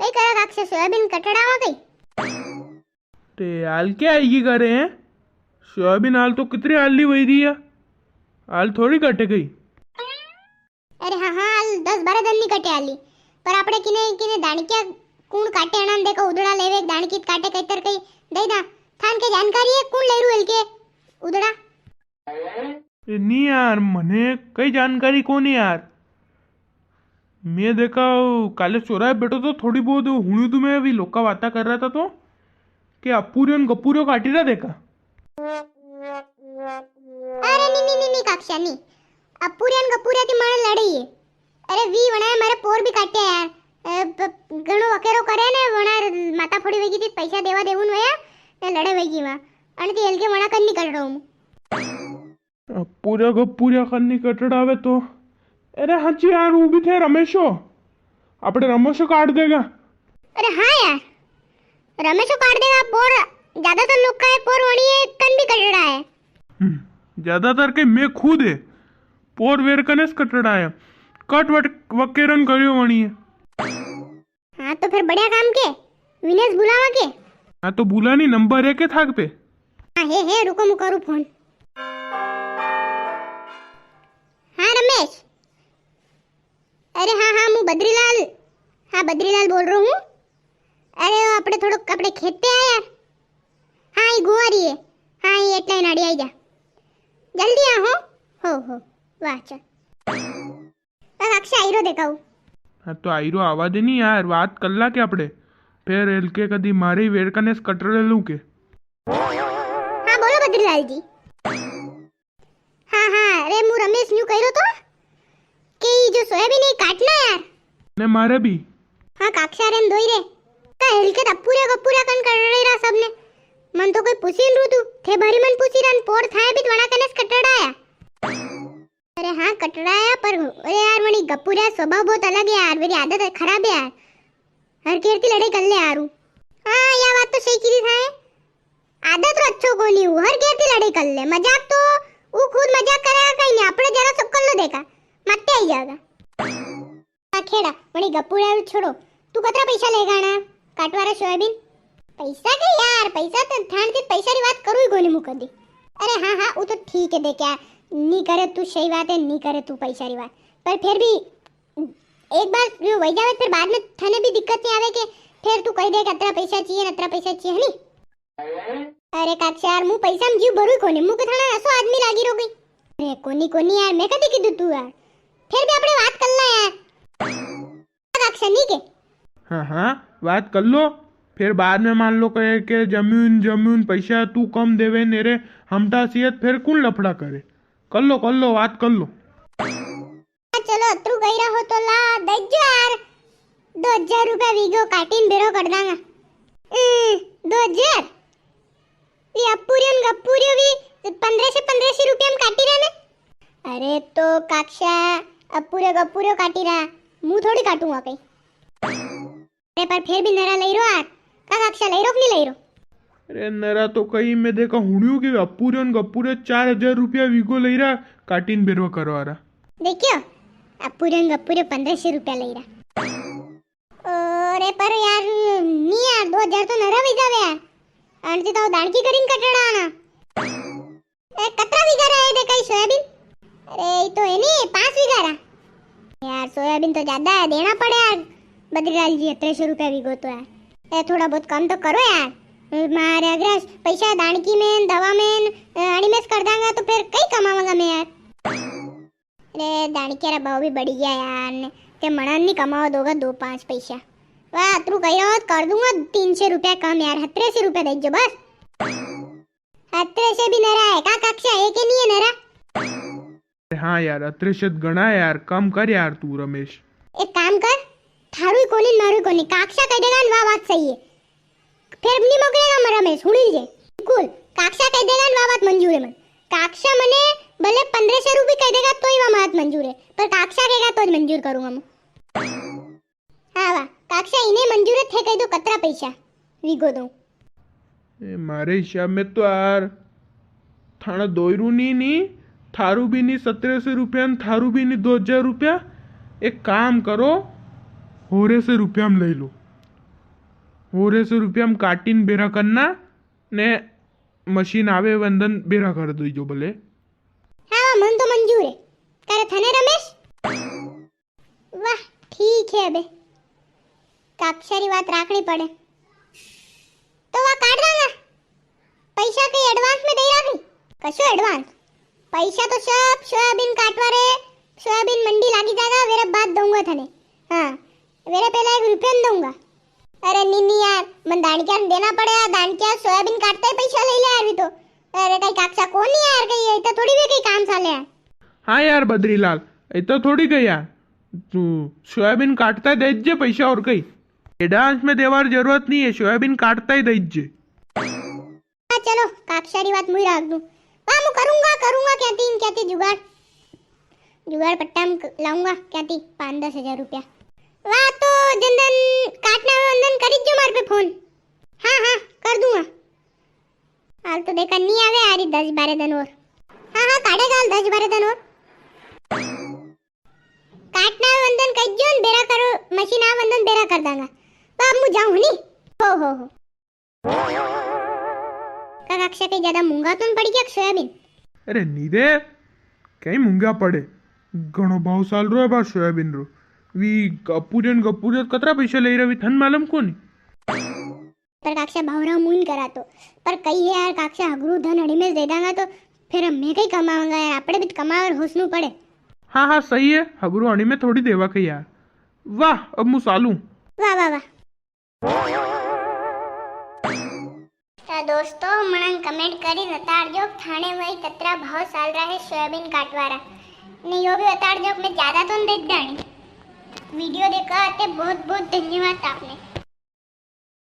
कई करा काक्षा सोयाबीन कटड़ावा कई ते हाल क्या आएगी करे हैं सोयाबीन हाल तो कितनी हाली वही रही है हाल थोड़ी कटे गई। अरे हाँ हाँ हाल 10-12 दिन नहीं कटे हाली पर आपड़े किने किने दाणकिया कूण काटे अणान देखो उदड़ा लेवे दाणकीत काटे कईतर कई दई दा थान के जानकारी है कूण लेरू एल के उदड़ा नहीं यार मने कई जानकारी कोनी यार मैं देखा काले चोराए बैठो तो थोड़ी बहुत हुणी तो मैं अभी लोका बाता कर रहा था तो कि अपूरी और गपूरी काटी रहा देखा। अरे नी काक्षा नी अपूरी और गपूरी थी माने लड़ी है। अरे वी वणाए मारे पोर भी काटे यार घणो वकेरो करे ने वणा माता फोड़ी वेगी थी पैसा देवा देवुन वया ने लड़े वेगी वा आणि ती एलके वणा कन्नी करडो हूं पूरा गपूरिया कन्नी कटड़ावे तो अरे हाँ जी यार वो भी थे रमेशो अपने रमेशो काट देगा। अरे हाँ यार रमेशो काट देगा पोर ज्यादातर लोग का है पोर वणी है कन भी कटड़ा है ज्यादातर के मैं खुद है पोर वेर कनेस कटड़ा है कट वट वकेरन करियो वणी है। हाँ तो फिर बढ़िया काम के विनेश बुलावा के हाँ तो बुला नहीं नंबर है के थाक पे हाँ हे रुको मु करू फोन। हाँ रमेश अरे हाँ हाँ मु बद्रीलाल बोल रहा हूँ। अरे अपने थोड़ो अपने खेत पे आया हाँ ये गुवारी है हाँ ये एटला नाड़ी आई जा जल्दी आ हो वाह चल अक्षय आईरो देखाऊ। हाँ तो आईरो आवा दे नहीं यार बात कर ला के अपने फिर एल के कदी मारी वेर कनेस कटड़े लू के। हाँ बोलो बद्रीलाल जी। हाँ अरे मु रमेश न्यू कह तो कि जो सोयाबीन है काटना यार ने मारे भी हाँ काक्षा रेन दोई रे का हेलके पूरे कन कर रही रा सबने मन तो कोई पूछीन रू तू थे भरी मन पूछी रन पोर थाए भी वणा कनेस कटड़ाया। अरे हाँ कटड़ाया पर अरे यार मनी गपुरा स्वभाव बहुत अलग है यार मेरी आदत खराब है यार हर कीर्ति लड़े कर ले यार हाँ या बात तो सही की थाए आदत तो अच्छो को नहीं हर कीर्ति लड़े कर ले मजाक तो वो खुद मजाक करेगा कहीं नहीं अपने जरा सब कर लो देखा मत आई जाएगा खेड़ा मनी गपुरा छोड़ो तू कतरा पैसा लेगा ना काटवारा सोयाबीन पैसा के यार पैसा तो थान से पैसा री बात करू ही कोनी मुक दी। अरे हाँ वो तो ठीक है दे क्या नहीं करे तू सही बात है नहीं करे तू पैसा री बात पर फिर भी एक बार जो वही जावे फिर बाद में थाने भी दिक्कत नहीं आवे के फिर तू कह दे कि अतरा पैसा चाहिए अतरा पैसा चाहिए नहीं। अरे काक्षा यार मु पैसा में जीव भरू कोनी मु के थाना असो आदमी लागी रो गई। अरे कोनी यार मैं कदी कीधु तू यार फिर भी अपने बात कर ला यार काक्षा नहीं के हाँ बात कर लो फिर बाद में मान लो कहे के जमीन पैसा तू कम देवे नेरे हमटा सियत फिर कौन लफड़ा करे कर लो बात कर लो। चलो तू गईरा हो तो ला दज्जो यार 2000 रुपया वीगो काटीन बेरो कर दांगा 2000 ये अपूरियन गपूरियो भी 1500 रुपया में काटी रहा ना। अरे तो काक्षा अपूरे गपूरियो काटी रहा मुंह थोड़ी काटूंगा कहीं अरे पर फिर भी नरा ले रो यार का काक्षा ले रो कि नहीं ले रो। अरे नरा तो कहीं मैं देखा हुणियों के अपूरे और गपूरे 4000 रुपया वीगो ले रहा काटीन बेरो करवा रहा देखियो अपूरे 1500 रुपया ले रहा। अरे पर यार नहीं यार 2000 तो नरा भी जावे यार आणती तो दाणकी करीन कटड़ा आना ए कतरा वीघा रहा है देखा सोयाबीन अरे तो है नहीं 5 वीघा रहा यार सोयाबीन तो ज्यादा है देना पड़े यार बद्रीलाल जी 1300 रुपया वीगो तो यार ए थोड़ा बहुत कम तो करो यार मारे अगर पैसा दाणकी में दवा में अणिमेस कर दांगा तो फिर कई कमाऊंगा मैं यार। अरे दाणकिया भाव भी बढ़ गया यार ते मणन नहीं कमाओ दोगा 2-5 पैसा वाह तू कह रहा कर दूंगा 300 रुपया कम यार 1700 रुपया दे जो बस 1700 भी नरा है का कक्षा है कि नहीं है नरा। हाँ यार 1700 गणा यार कम कर यार तू रमेश एक काम कर थारू कोनी मारू कोनी काक्षा कह देगा वाह बात सही है फिर नहीं मोकलेगा रमेश हुड़ी जे बिल्कुल काक्षा कह देगा वाह बात मंजूर है मन काक्षा मने भले 1500 रुपये कह देगा तो ही वह बात मंजूर है पर काक्षा कहेगा तो मंजूर करूंगा मैं। हाँ वाह काक्षा इन्हें मंजूर है थे कह दो कतरा पैसा वीगो दो मारे हिसाब में तो यार थाना दोयरू नहीं थारू भी नहीं 1700 रुपया थारू भी नहीं 2000 रुपया एक काम करो होरे से रुपया में ले लो और 100 में काटीन बेरा करना ने मशीन आवे वंदन बेरा कर दीजो भले। हाँ मन तो मंजूर है। करे थने रमेश? वाह ठीक है बे, काक्षारी बात राखनी पड़े तो वा काट देंगे। पैसा कई एडवांस में दे राखी? कशो एडवांस? पैसा तो सब सोयाबीन काटवा रे सोयाबीन मंडी लागी जाएगा वेरे बाद दूंगा थने। हाँ वेरे पहले 1 रुपया दूंगा। अरे नी यार मन दानिया देना पड़ेगा, दानिया सोयाबीन काटता ही पैसा ले ले यार भी तो। अरे कई काक्षा कौन नहीं यार, कई इतना थोड़ी भी कई काम साले यार। हाँ यार बद्रीलाल इतना थोड़ी कही यार, तू सोयाबीन काटता ही दीजिए पैसा और कहीं एडवांस में देवार जरूरत नहीं है, सोयाबीन काटता ही दीजिए। हाँ चलो काक्षारी बात मुई राख दूं। वाह मैं करूंगा क्या थी जुगाड़ पट्टा में लाऊंगा क्या थी 5-10 हजार रुपया। वाह तो जंदन काटना वंदन करी जो मार पे फोन। हाँ कर दूंगा। हाल तो देखा नहीं आवे यारी 10-12 दिन और। हाँ काटेगा 10-12 दिन और। काटना वंदन कई जो बेरा करो मशीन आ वंदन बेरा कर दांगा। तो अब मैं जाऊं नहीं। हो का कक्षा कई ज्यादा मूंगा तो पड़ी क्या सोयाबीन? अरे नीदे कहीं मूंगा पड़े, घणो भाव साल रो है बा सोयाबीन रो। वी गपुजन कतरा पैसा ले रही थन मालूम कोनी। पर काक्षा भावरा मून करा तो पर कई है यार काक्षा हगरू धन अड़ीमेज दे दांगा तो फिर मैं कई कमाऊंगा यार, आपड़े भी कमावर होसनु पड़े। हाँ सही है, हगरू अणी में थोड़ी देवा कही यार। वाह अब मु सालू। वाह तो दोस्तों मणन कमेंट करी बताड़जो थाने में कतरा भाव साल रहा है सोयाबीन काटवारा ने यो भी बताड़जो मैं ज्यादा तो नहीं देख डाणी। वीडियो देखा आते बहुत बहुत धन्यवाद आपने।